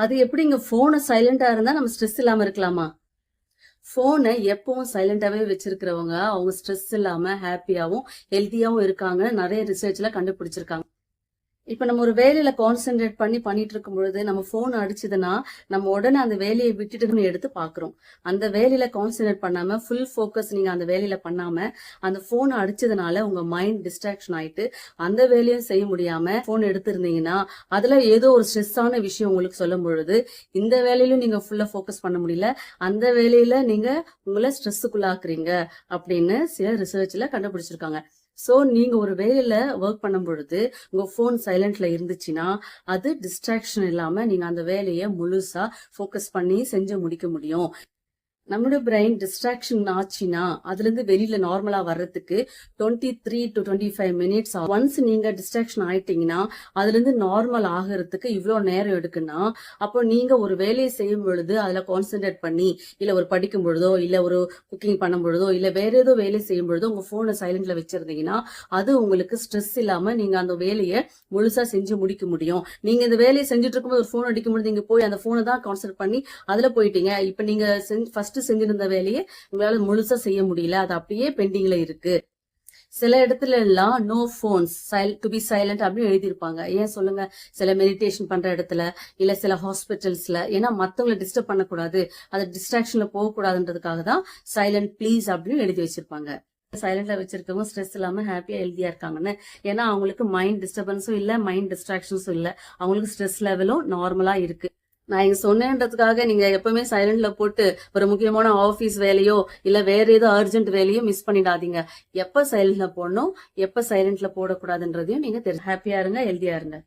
அது எப்படிங்க ஃபோனை சைலண்டா இருந்தா நம்ம ஸ்ட்ரெஸ் இல்லாம இருக்கலாமா? ஃபோனை எப்பவும் சைலண்டாவே வச்சிருக்கிறவங்க அவங்க ஸ்ட்ரெஸ் இல்லாம ஹாப்பியாவும் ஹெல்த்தியாவும் இருக்காங்கன்னு நிறைய ரிசர்ச்ல கண்டுபிடிச்சிருக்காங்க. இப்ப நம்ம ஒரு வேலையில கான்சென்ட்ரேட் பண்ணிட்டு இருக்கும் பொழுது நம்ம போன் அடிச்சதுன்னா நம்ம உடனே அந்த வேலையை விட்டுட்டு எடுத்து பாக்குறோம். அந்த வேலையில கான்சென்ட்ரேட் பண்ணாம ஃபுல் ஃபோக்கஸ் நீங்க அந்த வேலையில பண்ணாம அந்த போன் அடிச்சதுனால உங்க மைண்ட் டிஸ்ட்ராக்ஷன் ஆயிட்டு அந்த வேலையும் செய்ய முடியாம போன் எடுத்திருந்தீங்கன்னா அதுல ஏதோ ஒரு ஸ்ட்ரெஸ்ஸான விஷயம் உங்களுக்கு சொல்லும் பொழுது இந்த வேலையிலும் நீங்க ஃபுல்லா ஃபோக்கஸ் பண்ண முடியல, அந்த வேலையில நீங்க உங்களை ஸ்ட்ரெஸ்ஸுக்குள்ளாக்குறீங்க அப்படின்னு சில ரிசர்ச்ல கண்டுபிடிச்சிருக்காங்க. சோ நீங்க ஒரு வேலையில ஒர்க் பண்ணும் பொழுது உங்க போன் சைலண்ட்ல இருந்துச்சுன்னா அது டிஸ்ட்ராக்ஷன் இல்லாம நீங்க அந்த வேலையை முழுசா ஃபோக்கஸ் பண்ணி செஞ்சு முடிக்க முடியும். நம்மளோட பிரெயின் டிஸ்ட்ராக்ஷன் ஆச்சுன்னா அதுல இருந்து வெளியில நார்மலா வர்றதுக்கு 23 to 25 மினிட்ஸ். ஒன்ஸ் நீங்க டிஸ்ட்ராக்ஷன் ஆயிட்டீங்கன்னா அதுல இருந்து நார்மல் ஆகிறதுக்கு இவ்வளவு நேரம் எடுக்குன்னா அப்போ நீங்க ஒரு வேலையை செய்யும் பொழுது அதுல கான்சென்ட்ரேட் பண்ணி இல்ல ஒரு படிக்கும் பொழுதோ இல்ல ஒரு குக்கிங் பண்ணும் பொழுதோ இல்ல வேற ஏதோ வேலை செய்யும் பொழுதோ உங்க போனை சைலண்ட்ல வச்சிருந்தீங்கன்னா அது உங்களுக்கு ஸ்ட்ரெஸ் இல்லாம நீங்க அந்த வேலையை முழுசா செஞ்சு முடிக்க முடியும். நீங்க இந்த வேலையை செஞ்சுட்டு இருக்கும்போது ஒரு போன் அடிக்கும் பொழுது நீங்க போய் அந்த போனை தான் கான்சென்ட்ரேட் பண்ணி அதுல போயிட்டீங்க. இப்ப நீங்க ஃபர்ஸ்ட் செஞ்சிருந்த வேலையை உங்களால முழுசா செய்ய முடியல, அது அப்படியே பெண்டிங்ல இருக்கு. சில இடத்துல எல்லாம் no bones to be silent அப்படின்னு எழுதியிருப்பாங்க. ஏன் சொல்லுங்க? சில மெடிடேஷன் பண்ற இடத்துல இல்ல சில ஹாஸ்பிட்டல்ஸ்ல, ஏன்னா மத்தவங்களை டிஸ்டர்ப் பண்ணக்கூடாது, அது டிஸ்ட்ராக்ஷன்ல போகக்கூடாதுன்றதுக்காக தான் சைலண்ட் ப்ளீஸ் அப்படின்னு எழுதி வச்சிருப்பாங்க. சைலண்ட்ல வச்சிருக்கவங்க ஸ்ட்ரெஸ் இல்லாம ஹாப்பியா ஹெல்தியா இருக்காங்கன்னு. ஏன்னா அவங்களுக்கு மைண்ட் டிஸ்டர்பன்ஸும் இல்ல, மைண்ட் டிஸ்ட்ராக்ஷன்ஸும் இல்ல, அவங்களுக்கு ஸ்ட்ரெஸ் லெவலும் நார்மலா இருக்கு. நான் இங்க சொன்னேன்றதுக்காக நீங்க எப்பவுமே சைலண்ட்ல போட்டு ஒரு முக்கியமான ஆபீஸ் வேலையோ இல்ல வேற ஏதோ அர்ஜென்ட் வேலையோ மிஸ் பண்ணிடாதீங்க. எப்ப சைலண்ட்ல போடணும் எப்ப சைலண்ட்ல போடக்கூடாதுன்றதையும் நீங்க ஹாப்பியா இருங்க, ஹெல்தியா இருங்க.